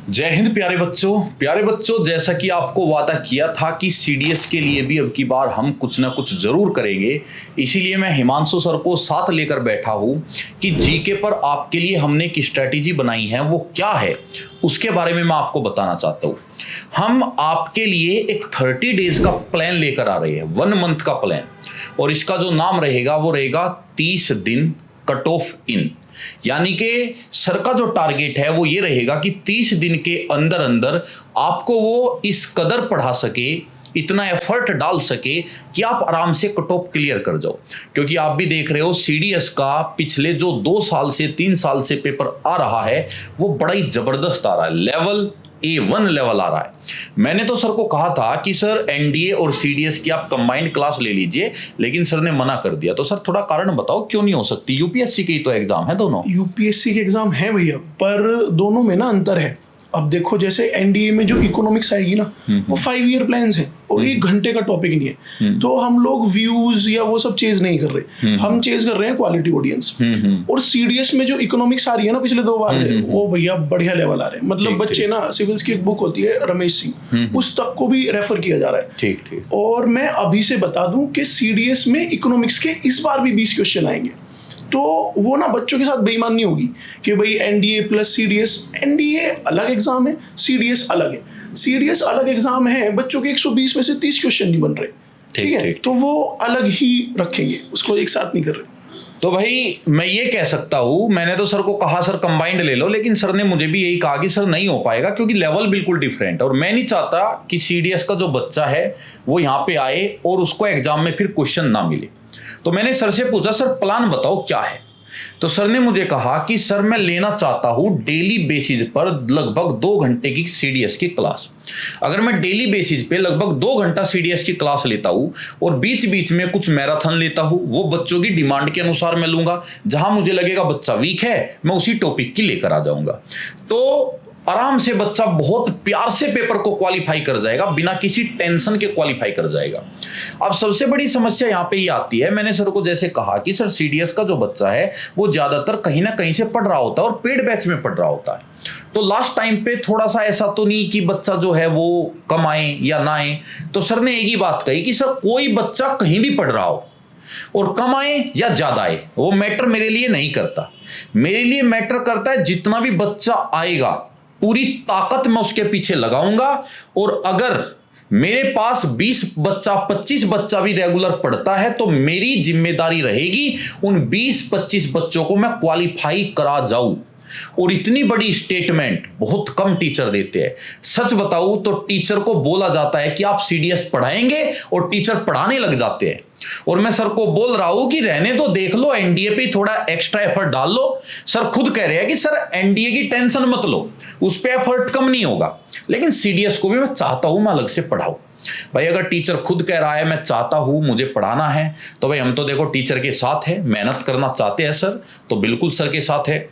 जय हिंद प्यारे बच्चों, जैसा कि आपको वादा किया था कि सीडीएस के लिए भी अब की बार हम कुछ ना कुछ जरूर करेंगे। इसीलिए मैं हिमांशु सर को साथ लेकर बैठा हूं कि जीके पर आपके लिए हमने एक स्ट्रैटेजी बनाई है, वो क्या है उसके बारे में मैं आपको बताना चाहता हूं। हम आपके लिए एक 30 डेज का प्लान लेकर आ रहे हैं, 1 मंथ का प्लान, और इसका जो नाम रहेगा वो रहेगा 30 दिन कट ऑफ इन। यानी कि सर का जो टारगेट है वो ये रहेगा कि 30 दिन के अंदर अंदर आपको वो इस कदर पढ़ा सके, इतना एफर्ट डाल सके कि आप आराम से कट ऑफ क्लियर कर जाओ। क्योंकि आप भी देख रहे हो सीडीएस का पिछले जो 2 साल से 3 साल से पेपर आ रहा है वो बड़ा ही जबरदस्त आ रहा है, लेवल A1 लेवल आ रहा है। मैंने तो सर को कहा था कि सर एनडीए और सीडीएस की आप कंबाइंड क्लास ले लीजिए, लेकिन सर ने मना कर दिया। तो सर थोड़ा कारण बताओ क्यों नहीं हो सकती? यूपीएससी के तो एग्जाम है दोनों। यूपीएससी के एग्जाम है भैया, पर दोनों में ना अंतर है। अब देखो जैसे एनडीए में जो इकोनॉमिक्स आएगी ना वो 5 ईयर प्लान्स है और 1 घंटे का टॉपिक नहीं है। तो हम लोग व्यूज या वो सब चेज नहीं कर रहे, हम चेज कर रहे हैं क्वालिटी ऑडियंस। और सीडीएस में जो इकोनॉमिक्स आ रही है ना पिछले 2 बार से, वो भैया बढ़िया लेवल आ रहे हैं। मतलब बच्चे ना, सिविल्स की एक बुक होती है रमेश सिंह, उस तक को भी रेफर किया जा रहा है। ठीक। और मैं अभी से बता दूं कि सीडीएस में इकोनॉमिक्स के इस बार भी 20 क्वेश्चन आएंगे। तो वो ना बच्चों के साथ बेईमानी होगी कि भाई एनडीए प्लस सीडीएस। एनडीए अलग एग्जाम है, सीडीएस अलग है। सीडीएस अलग एग्जाम है, बच्चों के 120 में से 30 क्वेश्चन नहीं बन रहे, ठीक है, तो वो अलग ही रखेंगे, उसको एक साथ नहीं कर रहे। तो भाई मैं ये कह सकता हूं, मैंने तो सर को कहा सर कंबाइंड ले लो, लेकिन सर ने मुझे भी यही कहा कि सर नहीं हो पाएगा क्योंकि लेवल बिल्कुल डिफरेंट है और मैं नहीं चाहता कि सीडीएस का जो बच्चा है वो यहाँ पे आए और उसको एग्जाम में फिर क्वेश्चन ना मिले। तो मैंने सर से पूछा सर प्लान बताओ क्या है। तो सर ने मुझे कहा कि सर मैं लेना चाहता हूं डेली बेसिस पर लगभग 2 घंटे की सीडीएस की क्लास। अगर मैं डेली बेसिस पे लगभग 2 घंटा सीडीएस की क्लास लेता हूं और बीच बीच में कुछ मैराथन लेता हूं, वो बच्चों की डिमांड के अनुसार मैं लूंगा। जहां मुझे लगेगा बच्चा वीक है मैं उसी टॉपिक की लेकर आ जाऊंगा। तो आराम से बच्चा बहुत प्यार से पेपर को क्वालिफाई कर जाएगा, बिना किसी टेंशन के क्वालिफाई कर जाएगा। अब सबसे बड़ी समस्या यहाँ पे ये आती है, मैंने सर को जैसे कहा कि सर सीडीएस का जो बच्चा है वो ज्यादातर कहीं ना कहीं से पढ़ रहा होता है और पेड बैच में पढ़ रहा होता है। तो लास्ट टाइम पे थोड़ा सा ऐसा तो नहीं कि बच्चा जो है वो कम आए या ना आए। तो सर ने एक ही बात कही कि सर कोई बच्चा कहीं भी पढ़ रहा हो और कम आए या ज्यादा आए वो मैटर मेरे लिए नहीं करता। मेरे लिए मैटर करता है जितना भी बच्चा आएगा पूरी ताकत मैं उसके पीछे लगाऊंगा, और अगर मेरे पास 20 बच्चा 25 बच्चा भी रेगुलर पढ़ता है तो मेरी जिम्मेदारी रहेगी उन 20-25 बच्चों को मैं क्वालिफाई करा जाऊं। और इतनी बड़ी स्टेटमेंट बहुत कम टीचर देते हैं। सच बताऊं तो टीचर को बोला जाता है कि आप सीडीएस पढ़ाएंगे और टीचर पढ़ाने लग जाते हैं। और मैं सर को बोल रहा हूं कि रहने दो, देख लो एनडीए पे थोड़ा एक्स्ट्रा एफर्ट डाल लो। सर खुद कह रहे हैं कि सर एनडीए की टेंशन मत लो, उस पर एफर्ट कम नहीं होगा, लेकिन सीडीएस को भी मैं चाहता हूं मैं अलग से पढ़ाऊं। भाई अगर टीचर खुद कह रहा है मैं चाहता हूं मुझे पढ़ाना है, तो भाई हम तो देखो टीचर के साथ है, मेहनत करना चाहते हैं सर, तो बिल्कुल सर के साथ है।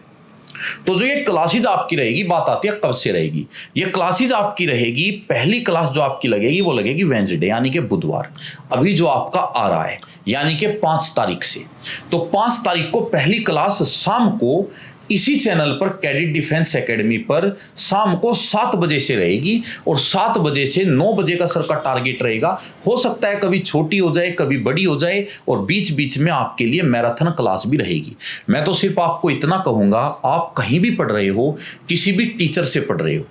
तो जो ये क्लासेज आपकी रहेगी, बात आती है कब से रहेगी। ये क्लासेज आपकी रहेगी, पहली क्लास जो आपकी लगेगी वो लगेगी वेंसडे यानी कि बुधवार, अभी जो आपका आ रहा है यानी कि 5 तारीख से। तो 5 तारीख को पहली क्लास शाम को इसी चैनल पर कैडेट डिफेंस एकेडमी पर शाम को 7 बजे से रहेगी और 7 बजे से 9 बजे का सर का टारगेट रहेगा। हो सकता है कभी छोटी हो जाए कभी बड़ी हो जाए, और बीच बीच में आपके लिए मैराथन क्लास भी रहेगी। मैं तो सिर्फ आपको इतना कहूंगा, आप कहीं भी पढ़ रहे हो, किसी भी टीचर से पढ़ रहे हो,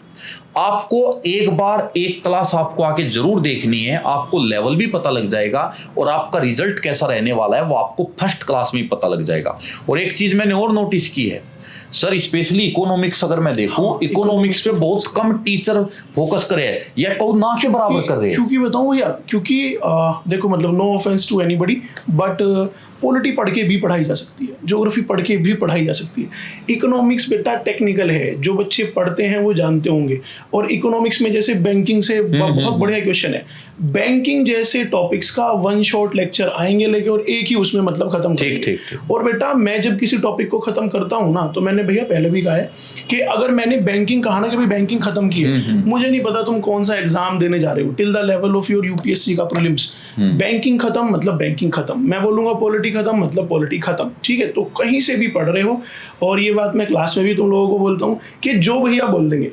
आपको एक बार एक क्लास आपको आके जरूर देखनी है। आपको लेवल भी पता लग जाएगा और आपका रिजल्ट कैसा रहने वाला है वो आपको फर्स्ट क्लास में ही पता लग जाएगा। और एक चीज मैंने और नोटिस की है सर, स्पेशली इकोनॉमिक्स अगर मैं देखूं, इकोनॉमिक्स पे बहुत कम टीचर फोकस करे हैं या तो ना के बराबर कर रहे हैं। क्योंकि बताऊं भैया, क्योंकि देखो मतलब no offence to anybody, but polity पढ़ के भी पढ़ाई जा सकती है, ज्योग्राफी पढ़ के भी पढ़ाई जा सकती है। इकोनॉमिक्स बेटा टेक्निकल है, जो बच्चे पढ़ते हैं वो जानते होंगे। और इकोनॉमिक्स में जैसे बैंकिंग से बहुत बढ़िया क्वेश्चन है, बैंकिंग जैसे टॉपिक्स का 1 शॉर्ट लेक्चर आएंगे लेके और एक ही उसमें मतलब खत्म करेंगे। और बेटा मैं जब किसी टॉपिक को खत्म करता हूँ ना, तो मैंने भैया पहले भी कहा है कि अगर मैंने बैंकिंग कहा ना कि भाई बैंकिंग खत्म की है, मुझे नहीं पता तुम कौन सा एग्जाम देने जा रहे हो till the level of your UPSC का प्रीलिम्स, बैंकिंग खत्म मतलब बैंकिंग खत्म, मैं बोलूंगा पॉलिटी खत्म मतलब पॉलिटी खत्म, ठीक है। तो कहीं से भी पढ़ रहे हो, और ये बात मैं क्लास में भी तुम लोगों को बोलता हूँ कि जो भैया बोल देंगे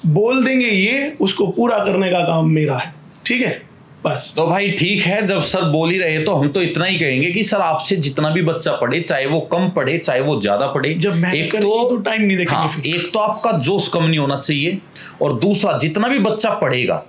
बोल देंगे ये, उसको पूरा करने का काम मेरा है, ठीक है बस। तो भाई ठीक है, जब सर बोल ही रहे तो हम तो इतना ही कहेंगे कि सर आपसे जितना भी बच्चा पढ़े, चाहे वो कम पढ़े चाहे वो ज्यादा पढ़े, जब मेहनत करेंगे तो टाइम नहीं देखेंगे हाँ, फिर। एक तो आपका जोश कम नहीं होना चाहिए, और दूसरा जितना भी बच्चा पढ़ेगा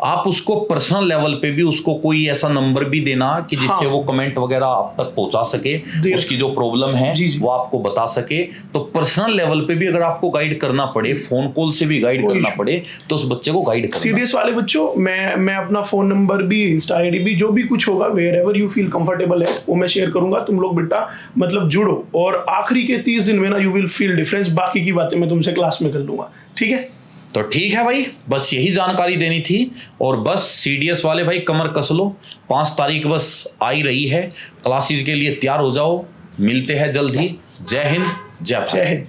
आप उसको पर्सनल लेवल पे भी उसको कोई ऐसा नंबर भी देना कि जिससे हाँ। वो कमेंट वगैरह आप तक पहुंचा सके, उसकी जो प्रॉब्लम है जी, जी। वो आपको बता सके। तो पर्सनल लेवल पे भी अगर आपको गाइड करना पड़े, फोन कॉल से भी गाइड कोई करना issue। पड़े, तो उस बच्चे को गाइड करना। सीडीएस वाले बच्चों, मैं अपना फोन नंबर भी, इंस्टा आईडी भी, जो भी कुछ होगा wherever you feel comfortable है वो मैं शेयर करूंगा। तुम लोग बेटा मतलब जुड़ो, और आखिरी के 30 दिन में ना यू विल फील डिफरेंस। बाकी की बातें मैं तुमसे क्लास में कर लूंगा, ठीक है। तो ठीक है भाई, बस यही जानकारी देनी थी। और बस सीडीएस वाले भाई कमर कस लो, 5 तारीख बस आ ही रही है, क्लासेस के लिए तैयार हो जाओ। मिलते हैं जल्द ही। जय हिंद, जय भारत। जय हिंद।